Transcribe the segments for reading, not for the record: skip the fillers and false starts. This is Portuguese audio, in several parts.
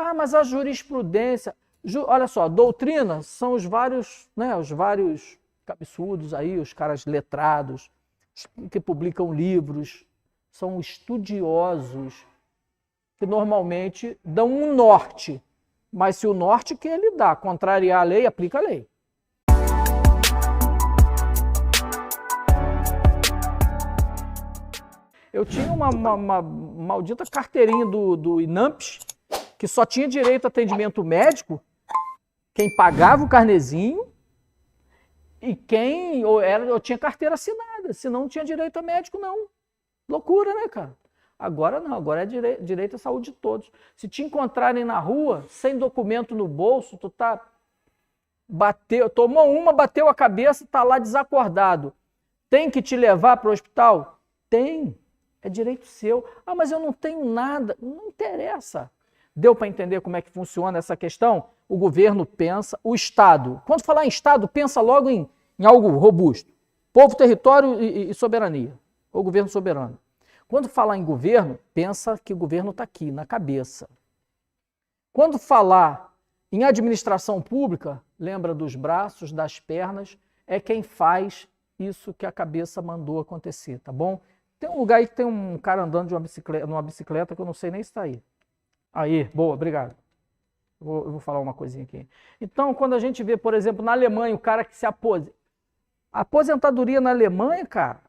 Ah, mas a jurisprudência... Olha só, doutrina são os vários cabeçudos aí, os caras letrados, que publicam livros, são estudiosos, que normalmente dão um norte. Mas se o norte que ele dá contrariar a lei, aplica a lei. Eu tinha uma maldita carteirinha do INAMPS, que só tinha direito a atendimento médico quem pagava o carnezinho e quem eu tinha carteira assinada, senão não tinha direito a médico, não. Loucura, né, cara? Agora não, agora é direito à saúde de todos. Se te encontrarem na rua, sem documento no bolso, tu tomou uma, bateu a cabeça, tá lá desacordado. Tem que te levar para o hospital? Tem. É direito seu. Ah, mas eu não tenho nada. Não interessa. Deu para entender como é que funciona essa questão? O governo pensa, o Estado. Quando falar em Estado, pensa logo em algo robusto. Povo, território e soberania. Ou governo soberano. Quando falar em governo, pensa que o governo está aqui, na cabeça. Quando falar em administração pública, lembra dos braços, das pernas, é quem faz isso que a cabeça mandou acontecer, tá bom? Tem um lugar aí que tem um cara andando numa bicicleta que eu não sei nem se está aí. Aí, boa, obrigado. Eu vou falar uma coisinha aqui. Então, quando a gente vê, por exemplo, na Alemanha, o cara que se aposenta. A aposentadoria na Alemanha, cara,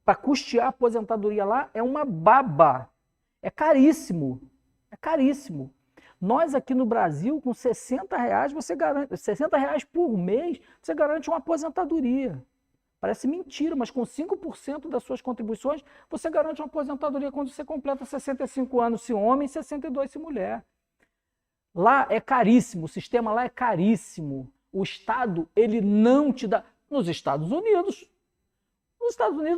para custear a aposentadoria lá, é uma baba. É caríssimo. É caríssimo. Nós aqui no Brasil, com R$60, você garante, R$60 por mês, você garante uma aposentadoria. Parece mentira, mas com 5% das suas contribuições, você garante uma aposentadoria quando você completa 65 anos se homem e 62 se mulher. Lá é caríssimo, o sistema lá é caríssimo. O Estado, ele não te dá... Nos Estados Unidos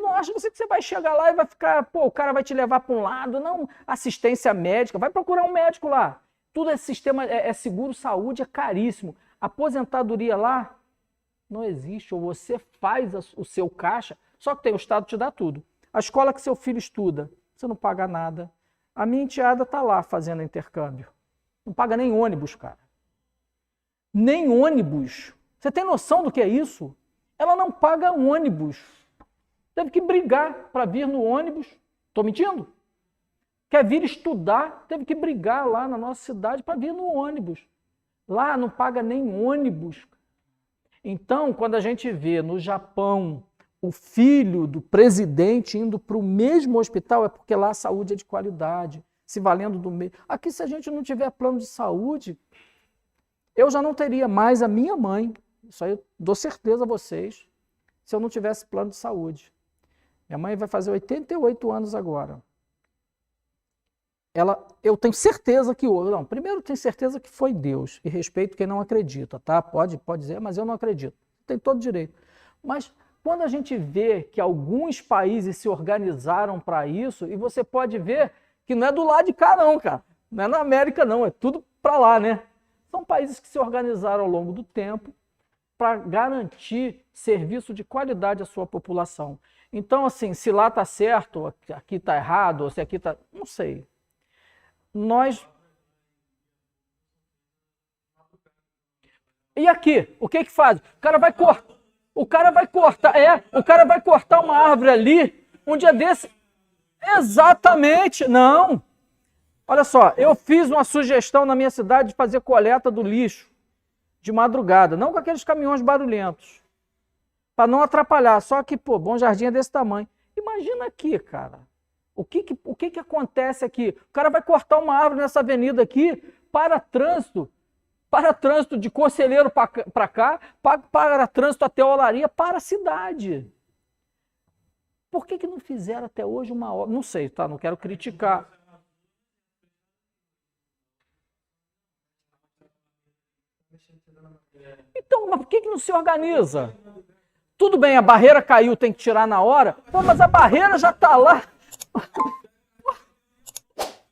não acha que você vai chegar lá e vai ficar... o cara vai te levar para um lado. Não, assistência médica, vai procurar um médico lá. Tudo é sistema, é seguro-saúde, é caríssimo. Aposentadoria lá não existe, ou você faz o seu caixa, só que o Estado te dá tudo. A escola que seu filho estuda, você não paga nada. A minha enteada está lá fazendo intercâmbio. Não paga nem ônibus, cara. Nem ônibus. Você tem noção do que é isso? Ela não paga ônibus. Teve que brigar para vir no ônibus. Estou mentindo? Quer vir estudar, teve que brigar lá na nossa cidade para vir no ônibus. Lá não paga nem ônibus. Então, quando a gente vê no Japão o filho do presidente indo para o mesmo hospital, é porque lá a saúde é de qualidade, se valendo do meio. Aqui, se a gente não tiver plano de saúde, eu já não teria mais a minha mãe, isso aí eu dou certeza a vocês, se eu não tivesse plano de saúde. Minha mãe vai fazer 88 anos agora. Eu tenho certeza que... Não, primeiro, tenho certeza que foi Deus, e respeito quem não acredita, tá? Pode dizer, mas eu não acredito. Tem todo direito. Mas quando a gente vê que alguns países se organizaram para isso, e você pode ver que não é do lado de cá não, cara. Não é na América não, é tudo para lá, né? São países que se organizaram ao longo do tempo para garantir serviço de qualidade à sua população. Então, assim, se lá está certo, aqui está errado, ou se aqui está... Não sei. E aqui, o que faz? O cara vai cortar uma árvore ali, um dia desse. Exatamente, não. Olha só, eu fiz uma sugestão na minha cidade de fazer coleta do lixo de madrugada, não com aqueles caminhões barulhentos, para não atrapalhar, só que, Bom Jardim é desse tamanho. Imagina aqui, cara. O que acontece aqui? O cara vai cortar uma árvore nessa avenida aqui para trânsito de Conselheiro para cá, para trânsito até Olaria, para a cidade. Por que não fizeram até hoje uma obra? Não sei, tá? Não quero criticar. Então, mas por que não se organiza? Tudo bem, a barreira caiu, tem que tirar na hora. Mas a barreira já está lá.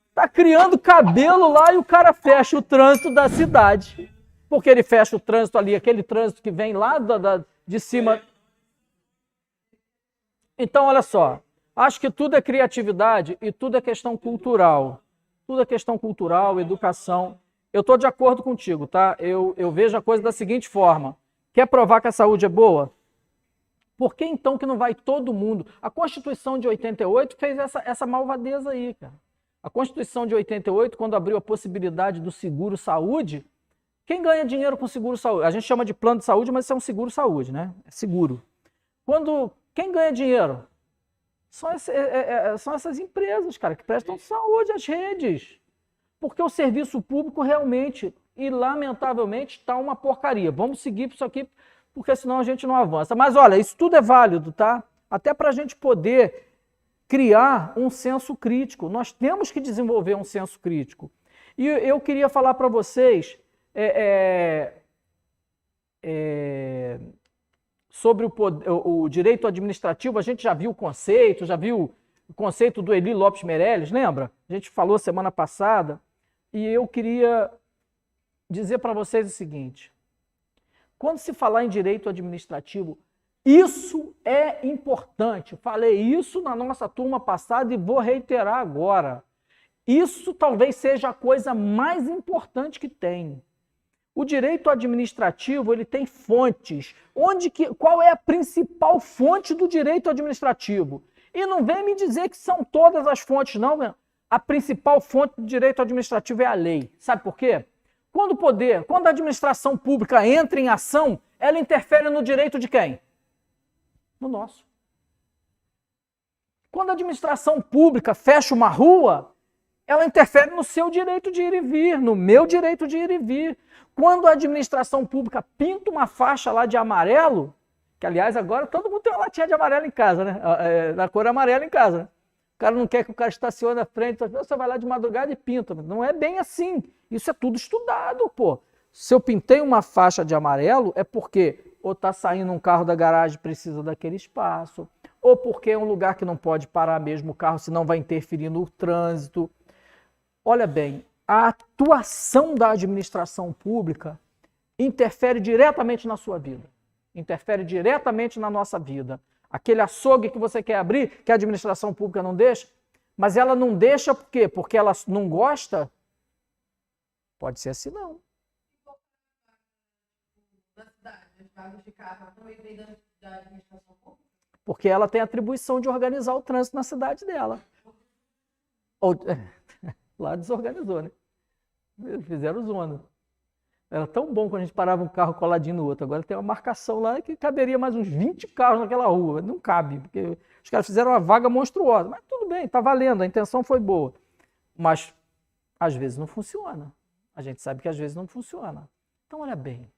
Está criando cabelo lá e o cara fecha o trânsito da cidade. Porque ele fecha o trânsito ali, aquele trânsito que vem lá de cima. Então, olha só. Acho que tudo é criatividade e tudo é questão cultural. Tudo é questão cultural, educação. eu estou de acordo contigo, tá? Eu vejo a coisa da seguinte forma. Quer provar que a saúde é boa? Por que então que não vai todo mundo? A Constituição de 88 fez essa malvadeza aí, cara. A Constituição de 88, quando abriu a possibilidade do seguro-saúde, quem ganha dinheiro com seguro-saúde? A gente chama de plano de saúde, mas isso é um seguro-saúde, né? É seguro. Quem ganha dinheiro? São essas empresas, cara, que prestam saúde, as redes. Porque o serviço público realmente, e lamentavelmente, está uma porcaria. Vamos seguir isso aqui, porque senão a gente não avança. Mas olha, isso tudo é válido, tá? Até para a gente poder criar um senso crítico. Nós temos que desenvolver um senso crítico. E eu queria falar para vocês sobre o direito administrativo. A gente já viu o conceito, do Eli Lopes Meirelles, lembra? A gente falou semana passada. E eu queria dizer para vocês o seguinte. Quando se falar em direito administrativo, isso é importante. Falei isso na nossa turma passada e vou reiterar agora. Isso talvez seja a coisa mais importante que tem. O direito administrativo, ele tem fontes. Qual é a principal fonte do direito administrativo? E não vem me dizer que são todas as fontes, não. A principal fonte do direito administrativo é a lei. Sabe por quê? Quando a administração pública entra em ação, ela interfere no direito de quem? No nosso. Quando a administração pública fecha uma rua, ela interfere no seu direito de ir e vir, no meu direito de ir e vir. Quando a administração pública pinta uma faixa lá de amarelo, que aliás agora todo mundo tem uma latinha de amarelo em casa, né? Da cor amarela em casa, né? O cara não quer que o cara estacione na frente, você vai lá de madrugada e pinta. Não é bem assim. Isso é tudo estudado, pô. Se eu pintei uma faixa de amarelo, é porque ou está saindo um carro da garagem e precisa daquele espaço, ou porque é um lugar que não pode parar mesmo o carro, senão vai interferir no trânsito. Olha bem, a atuação da administração pública interfere diretamente na sua vida. Interfere diretamente na nossa vida. Aquele açougue que você quer abrir, que a administração pública não deixa, mas ela não deixa por quê? Porque ela não gosta? Pode ser assim, não. Porque ela tem a atribuição de organizar o trânsito na cidade dela. Lá desorganizou, né? Fizeram zona. Era tão bom quando a gente parava um carro coladinho no outro. Agora tem uma marcação lá que caberia mais uns 20 carros naquela rua. Não cabe, porque os caras fizeram uma vaga monstruosa. Mas tudo bem, tá valendo, a intenção foi boa. Mas às vezes não funciona. A gente sabe que às vezes não funciona. Então, olha bem.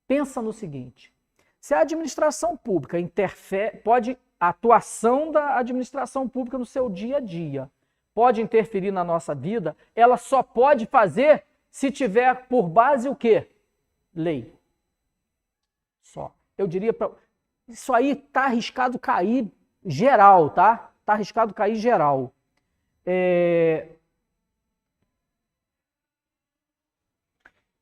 Pensa no seguinte. Se a administração pública a atuação da administração pública no seu dia a dia pode interferir na nossa vida, ela só pode fazer se tiver por base o quê? Lei. Só. Eu diria para... Isso aí está arriscado cair geral, tá? Está arriscado cair geral.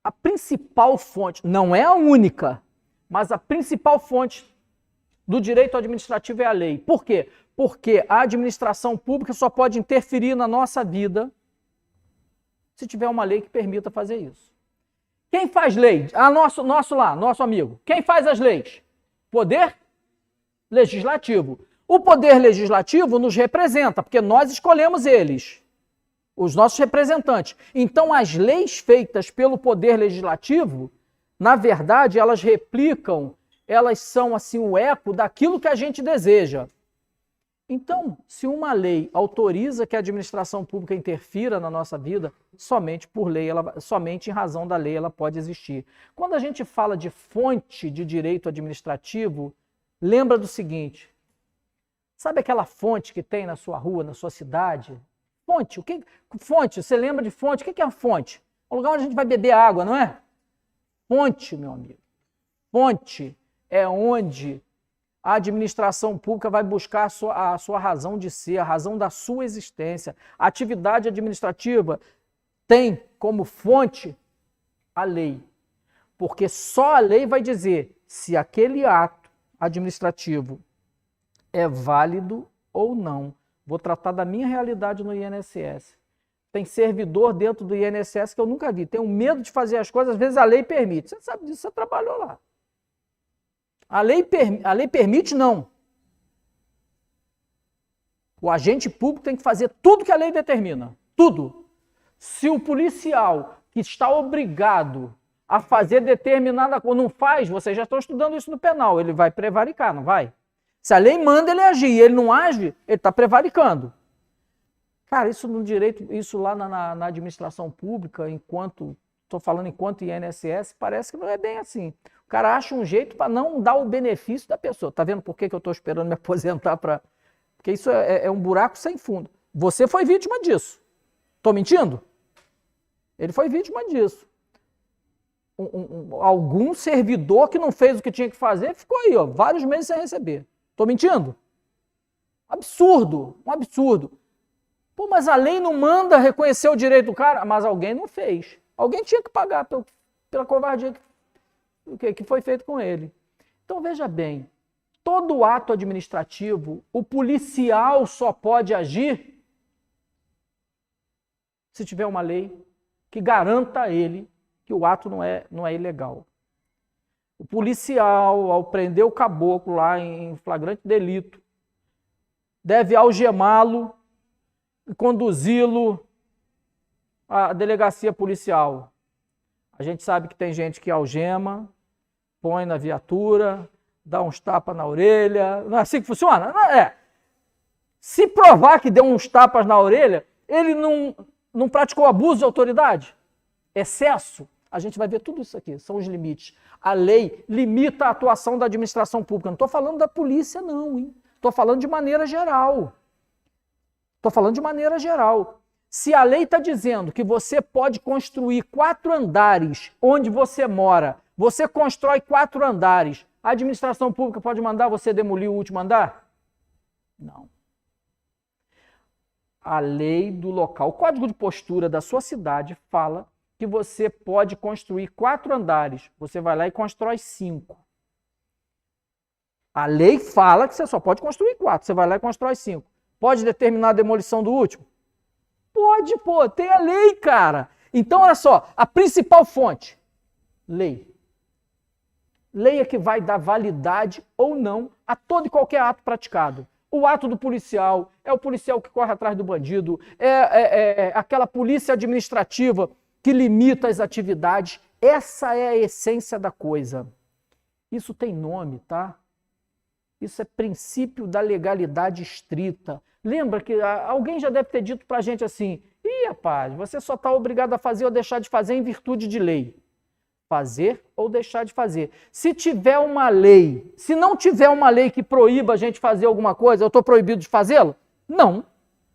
A principal fonte, não é a única, mas a principal fonte do direito administrativo é a lei. Por quê? Porque a administração pública só pode interferir na nossa vida se tiver uma lei que permita fazer isso. Quem faz lei? Nosso amigo. Quem faz as leis? Poder Legislativo. O Poder Legislativo nos representa, porque nós escolhemos eles, os nossos representantes. Então, as leis feitas pelo Poder Legislativo, na verdade, elas são assim o eco daquilo que a gente deseja. Então, se uma lei autoriza que a administração pública interfira na nossa vida, somente por lei, somente em razão da lei ela pode existir. Quando a gente fala de fonte de direito administrativo, lembra do seguinte, sabe aquela fonte que tem na sua rua, na sua cidade? Fonte, fonte, você lembra de fonte? O que é a fonte? É um lugar onde a gente vai beber água, não é? Fonte, meu amigo. Fonte é onde a administração pública vai buscar a sua razão de ser, a razão da sua existência. A atividade administrativa tem como fonte a lei. Porque só a lei vai dizer se aquele ato administrativo é válido ou não. Vou tratar da minha realidade no INSS. Tem servidor dentro do INSS que eu nunca vi. Tem um medo de fazer as coisas, às vezes a lei permite. Você sabe disso, você trabalhou lá. A lei permite, não. O agente público tem que fazer tudo que a lei determina. Tudo. Se o policial que está obrigado a fazer determinada coisa não faz, vocês já estão estudando isso no penal, ele vai prevaricar, não vai? Se a lei manda ele agir e ele não age, ele está prevaricando. Cara, isso no direito, isso lá na administração pública, estou falando enquanto INSS, parece que não é bem assim. O cara acha um jeito para não dar o benefício da pessoa. Tá vendo por que eu estou esperando me aposentar para... Porque isso é um buraco sem fundo. Você foi vítima disso. Estou mentindo? Ele foi vítima disso. Algum servidor que não fez o que tinha que fazer ficou aí, ó, vários meses sem receber. Estou mentindo? Absurdo, um absurdo. Pô, mas a lei não manda reconhecer o direito do cara, mas alguém não fez. Alguém tinha que pagar pela covardia que foi feito com ele. Então veja bem, todo ato administrativo, o policial só pode agir se tiver uma lei que garanta a ele que o ato não é ilegal. O policial, ao prender o caboclo lá em flagrante delito, deve algemá-lo e conduzi-lo à delegacia policial. A gente sabe que tem gente que algema, põe na viatura, dá uns tapas na orelha. Não é assim que funciona? Não é. Se provar que deu uns tapas na orelha, ele não praticou abuso de autoridade, excesso. A gente vai ver tudo isso aqui, são os limites. A lei limita a atuação da administração pública. Não estou falando da polícia, não, hein? Estou falando de maneira geral. Estou falando de maneira geral. Se a lei está dizendo que você pode construir 4 andares onde você mora, você constrói 4 andares, a administração pública pode mandar você demolir o último andar? Não. A lei do local, o código de postura da sua cidade fala que você pode construir 4 andares. Você vai lá e constrói 5. A lei fala que você só pode construir 4. Você vai lá e constrói 5. Pode determinar a demolição do último? Pode, pô. Tem a lei, cara. Então, olha só. A principal fonte, lei. Lei é que vai dar validade ou não a todo e qualquer ato praticado. O ato do policial, é o policial que corre atrás do bandido, é aquela polícia administrativa que limita as atividades. Essa é a essência da coisa. Isso tem nome, tá? Isso é princípio da legalidade estrita. Lembra que alguém já deve ter dito pra gente assim, ih, rapaz, você só está obrigado a fazer ou deixar de fazer em virtude de lei. Fazer ou deixar de fazer. Se tiver uma lei, se não tiver uma lei que proíba a gente fazer alguma coisa, eu estou proibido de fazê-lo? Não.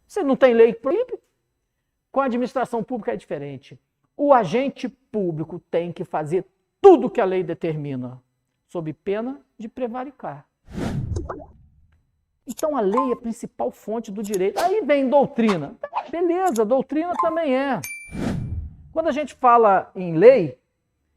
Você não tem lei que proíbe? Com a administração pública é diferente. O agente público tem que fazer tudo que a lei determina, sob pena de prevaricar. Então a lei é a principal fonte do direito. Aí vem doutrina. Beleza, doutrina também é. Quando a gente fala em lei,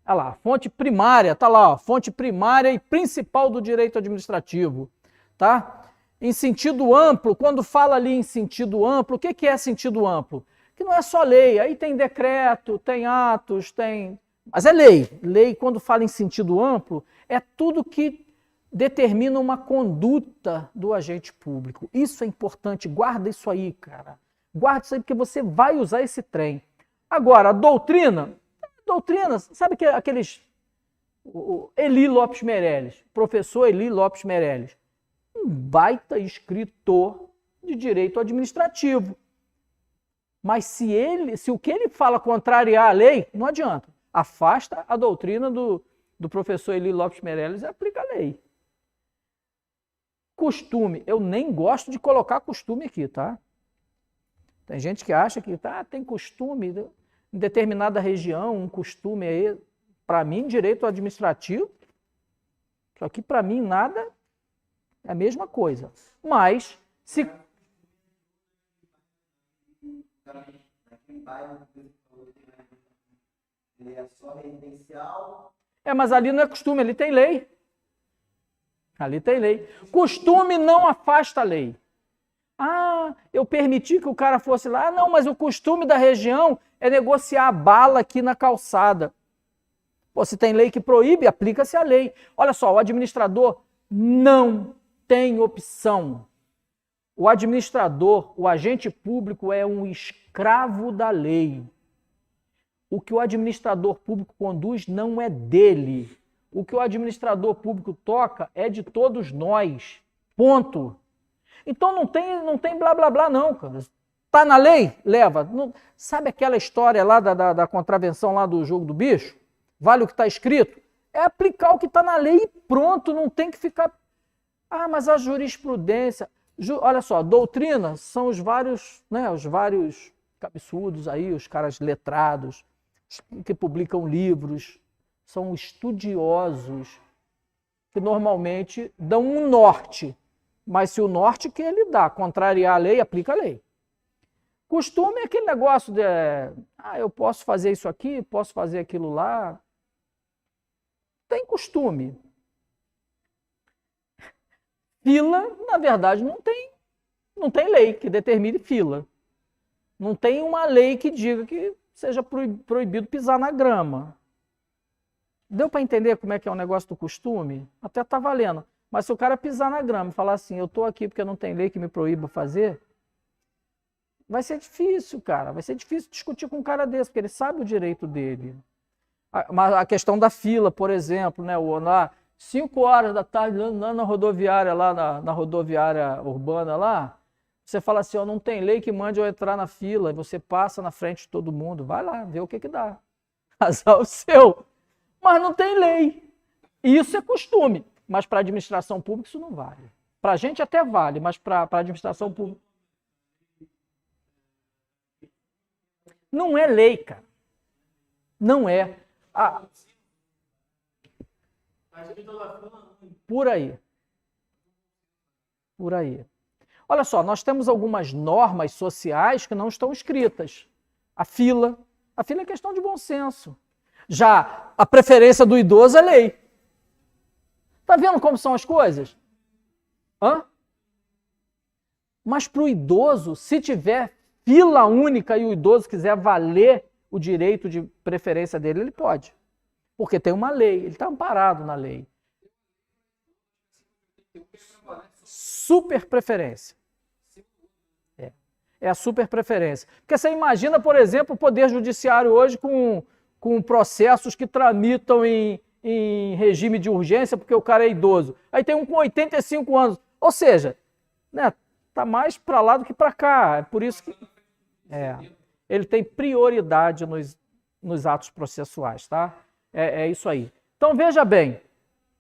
olha lá, fonte primária, tá lá, ó, fonte primária e principal do direito administrativo, tá? Em sentido amplo, quando fala ali em sentido amplo, o que é sentido amplo? Que não é só lei, aí tem decreto, tem atos, tem... Mas é lei. Lei, quando fala em sentido amplo, é tudo que determina uma conduta do agente público. Isso é importante, guarda isso aí, cara. Guarda isso aí porque você vai usar esse trem. Agora, a doutrina, sabe que aqueles... O Eli Lopes Meireles, professor Eli Lopes Meireles, um baita escritor de direito administrativo. Mas se o que ele fala contrariar a lei, não adianta. Afasta a doutrina do professor Eli Lopes Meireles e aplica a lei. Costume, eu nem gosto de colocar costume aqui, tá? Tem gente que acha que tem costume em determinada região, um costume aí. Para mim, direito administrativo, isso aqui para mim nada é a mesma coisa. Mas, se... É só residencial. Mas ali não é costume, ali tem lei. Ali tem lei. Costume não afasta a lei. eu permiti que o cara fosse lá. Não, mas o costume da região é negociar a bala aqui na calçada. Pô, se tem lei que proíbe, aplica-se a lei. Olha só, o administrador não tem opção. O administrador, o agente público é um escravo da lei. O que o administrador público conduz não é dele. O que o administrador público toca é de todos nós. Ponto. Então não tem blá blá blá não, cara. Tá na lei? Leva. Não, sabe aquela história lá da contravenção lá do jogo do bicho? Vale o que está escrito? É aplicar o que está na lei e pronto, não tem que ficar... Ah, mas a jurisprudência... Olha só, doutrina são os vários cabeçudos aí, os caras letrados, que publicam livros, são estudiosos, que normalmente dão um norte, mas se o norte que ele dá, contrariar a lei, aplica a lei. Costume é aquele negócio de, eu posso fazer isso aqui, posso fazer aquilo lá. Tem costume. Fila, na verdade, não tem lei que determine fila. Não tem uma lei que diga que seja proibido pisar na grama. Deu para entender como é que é o negócio do costume? Até está valendo. Mas se o cara pisar na grama e falar assim, eu estou aqui porque não tem lei que me proíba fazer, vai ser difícil, cara. Vai ser difícil discutir com um cara desse, porque ele sabe o direito dele. A questão da fila, por exemplo, né? Lá, 5 horas da tarde, lá na rodoviária, lá na rodoviária urbana lá, você fala assim, não tem lei que mande eu entrar na fila, e você passa na frente de todo mundo, vai lá, vê o que dá. Azar o seu. Mas não tem lei. Isso é costume, mas para a administração pública isso não vale. Para a gente até vale, mas para a administração pública... Não é lei, cara. Não é. Por aí. Por aí. Olha só, nós temos algumas normas sociais que não estão escritas. A fila é questão de bom senso. Já a preferência do idoso é lei. Tá vendo como são as coisas? Mas para o idoso, se tiver fila única e o idoso quiser valer o direito de preferência dele, ele pode. Porque tem uma lei, ele está amparado na lei. Super preferência. É a super preferência. Porque você imagina, por exemplo, o Poder Judiciário hoje com processos que tramitam em regime de urgência porque o cara é idoso. Aí tem um com 85 anos. Ou seja, né, tá mais para lá do que para cá. É por isso que ele tem prioridade nos atos processuais, tá? É isso aí. Então, veja bem,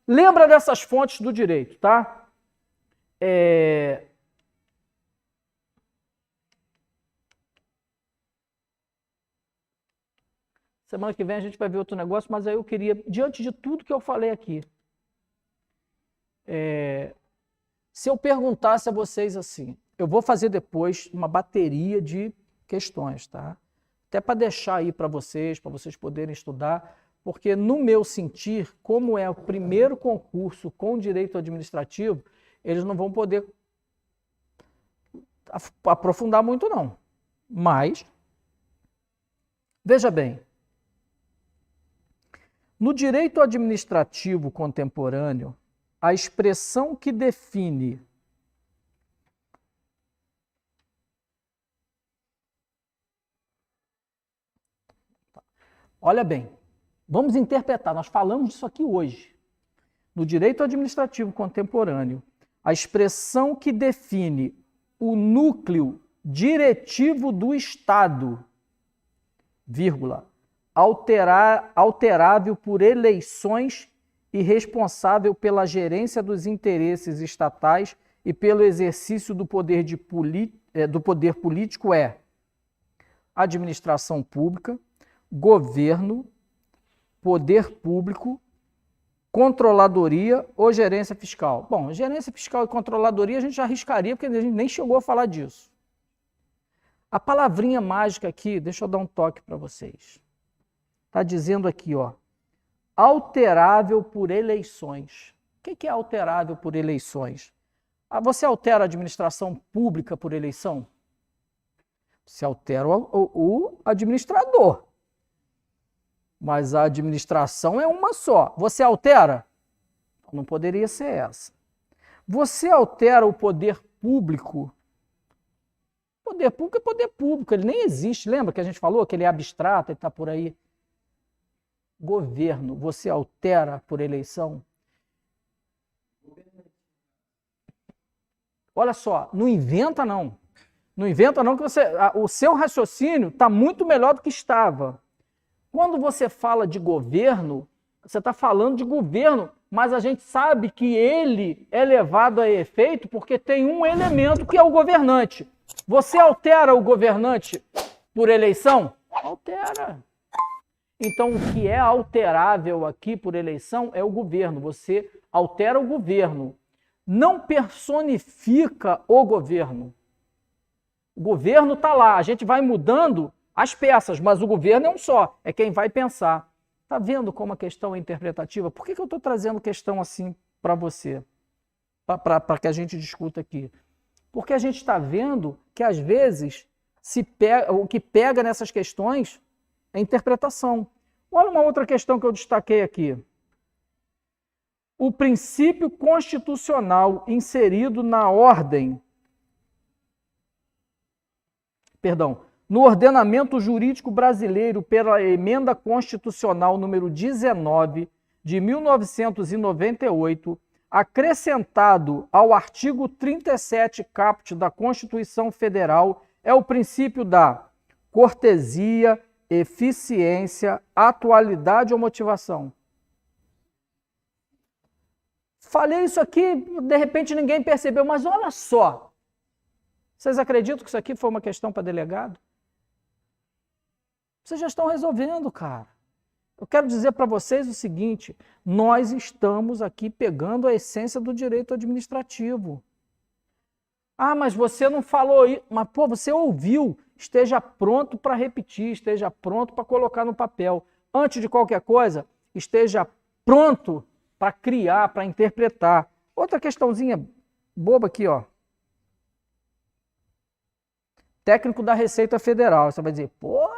lembra dessas fontes do direito, tá? Semana que vem a gente vai ver outro negócio, mas aí eu queria, diante de tudo que eu falei aqui, se eu perguntasse a vocês assim, eu vou fazer depois uma bateria de questões, tá? Até para deixar aí para vocês poderem estudar, porque no meu sentir, como é o primeiro concurso com direito administrativo, eles não vão poder aprofundar muito não. Mas, veja bem, no direito administrativo contemporâneo, a expressão que define olha bem, vamos interpretar, nós falamos disso aqui hoje. No direito administrativo contemporâneo, a expressão que define o núcleo diretivo do Estado, vírgula, alterável por eleições e responsável pela gerência dos interesses estatais e pelo exercício do poder político é administração pública, governo, poder público, controladoria ou gerência fiscal. Bom, gerência fiscal e controladoria a gente já arriscaria, porque a gente nem chegou a falar disso. A palavrinha mágica aqui, deixa eu dar um toque para vocês. Está dizendo aqui, alterável por eleições. O que é alterável por eleições? Você altera a administração pública por eleição? Você altera o administrador. Mas a administração é uma só. Você altera? Não poderia ser essa. Você altera o poder público? Poder público é poder público, ele nem existe. Lembra que a gente falou que ele é abstrato, ele está por aí? Governo, você altera por eleição? Olha só, não inventa não. Não inventa não que o seu raciocínio está muito melhor do que estava. Quando você fala de governo, você está falando de governo, mas a gente sabe que ele é levado a efeito porque tem um elemento que é o governante. Você altera o governante por eleição? Altera. Então, o que é alterável aqui por eleição é o governo. Você altera o governo. Não personifica o governo. O governo está lá, a gente vai mudando as peças, mas o governo é um só, é quem vai pensar. Está vendo como a questão é interpretativa? Por que eu estou trazendo questão assim para você? Para que a gente discuta aqui. Porque a gente está vendo que, às vezes, o que pega nessas questões é interpretação. Olha uma outra questão que eu destaquei aqui. O princípio constitucional inserido na ordem, no ordenamento jurídico brasileiro pela Emenda Constitucional número 19 de 1998, acrescentado ao artigo 37 caput da Constituição Federal, é o princípio da cortesia, eficiência, atualidade ou motivação. Falei isso aqui, de repente ninguém percebeu, mas olha só. Vocês acreditam que isso aqui foi uma questão para delegado? Vocês já estão resolvendo, cara. Eu quero dizer para vocês o seguinte, nós estamos aqui pegando a essência do direito administrativo. Ah, mas você não falou isso. Mas, pô, você ouviu. Esteja pronto para repetir, esteja pronto para colocar no papel. Antes de qualquer coisa, esteja pronto para criar, para interpretar. Outra questãozinha boba aqui, ó. Técnico da Receita Federal. Você vai dizer, pô,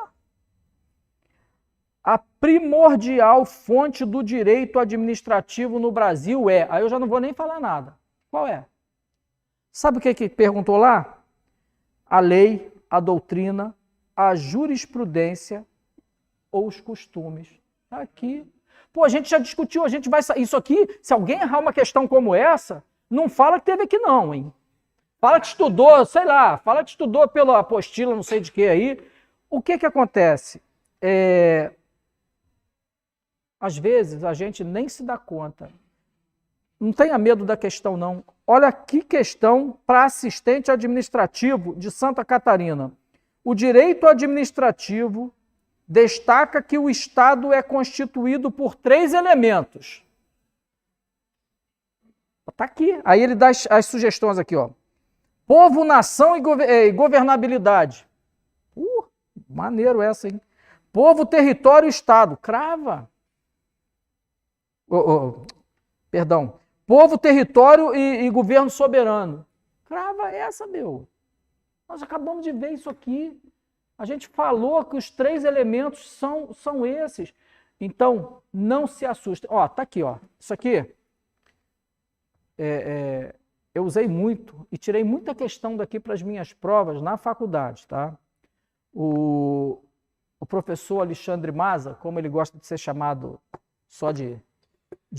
a primordial fonte do direito administrativo no Brasil é... Aí eu já não vou nem falar nada. Qual é? Sabe o que perguntou lá? A lei, a doutrina, a jurisprudência ou os costumes. Tá aqui. Pô, a gente já discutiu, a gente vai... Isso aqui, se alguém errar uma questão como essa, não fala que teve aqui não, hein? Fala que estudou, sei lá, fala que estudou pela apostila, não sei de que aí. O que acontece? Às vezes a gente nem se dá conta. Não tenha medo da questão, não. Olha que questão para assistente administrativo de Santa Catarina. O direito administrativo destaca que o Estado é constituído por 3 elementos. Está aqui. Aí ele dá as sugestões aqui, ó. Povo, nação e governabilidade. Maneiro essa, hein? Povo, território e Estado. Crava. Perdão. Povo, território e governo soberano. Crava essa, meu. Nós acabamos de ver isso aqui. A gente falou que os 3 elementos são esses. Então, não se assustem. Ó, tá aqui, ó. Isso aqui eu usei muito e tirei muita questão daqui para as minhas provas na faculdade, tá? O professor Alexandre Maza, como ele gosta de ser chamado só de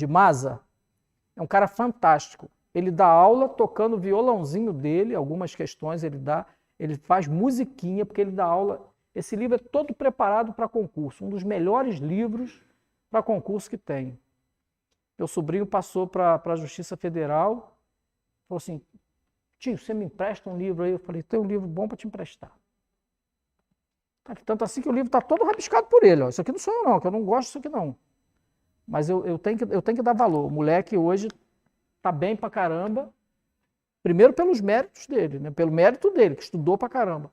Maza, é um cara fantástico. Ele dá aula tocando o violãozinho dele, algumas questões ele faz musiquinha, porque ele dá aula. Esse livro é todo preparado para concurso, um dos melhores livros para concurso que tem. Meu sobrinho passou para a Justiça Federal, falou assim, tio, você me empresta um livro aí? Eu falei, tem um livro bom para te emprestar. Tanto assim que o livro está todo rabiscado por ele. Ó. Isso aqui não sou eu não, que eu não gosto disso aqui não. Mas eu tenho que dar valor. O moleque hoje está bem pra caramba, primeiro pelos méritos dele, né? Pelo mérito dele, que estudou pra caramba.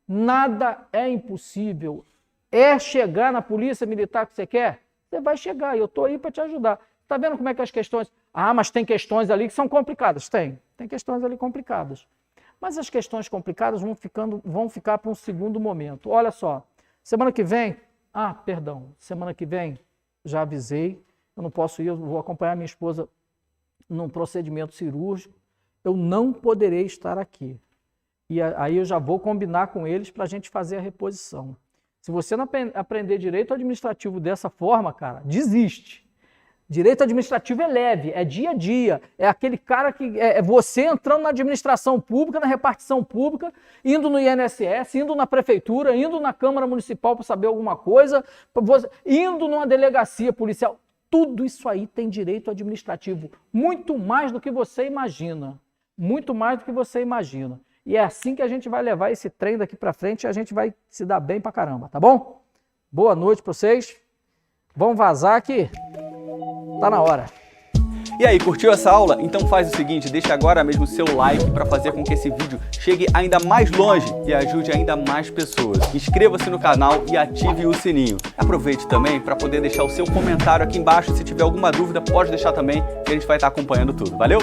Nada é impossível. É chegar na polícia militar que você quer? Você vai chegar e eu estou aí para te ajudar. Está vendo como é que as questões... Ah, mas tem questões ali que são complicadas. Tem questões ali complicadas. Mas as questões complicadas vão ficar para um segundo momento. Olha só, semana que vem, semana que vem, já avisei, eu não posso ir, eu vou acompanhar minha esposa num procedimento cirúrgico, eu não poderei estar aqui. E aí eu já vou combinar com eles para a gente fazer a reposição. Se você não aprender direito administrativo dessa forma, cara, desiste. Direito administrativo é leve, é dia a dia, é aquele cara que é você entrando na administração pública, na repartição pública, indo no INSS, indo na prefeitura, indo na Câmara Municipal para saber alguma coisa, indo numa delegacia policial. Tudo isso aí tem direito administrativo, muito mais do que você imagina. Muito mais do que você imagina. E é assim que a gente vai levar esse trem daqui para frente e a gente vai se dar bem pra caramba, tá bom? Boa noite para vocês. Vamos vazar aqui. Tá na hora. E aí, curtiu essa aula? Então faz o seguinte, deixa agora mesmo o seu like para fazer com que esse vídeo chegue ainda mais longe e ajude ainda mais pessoas. Inscreva-se no canal e ative o sininho. Aproveite também para poder deixar o seu comentário aqui embaixo. Se tiver alguma dúvida, pode deixar também, que a gente vai estar acompanhando tudo. Valeu?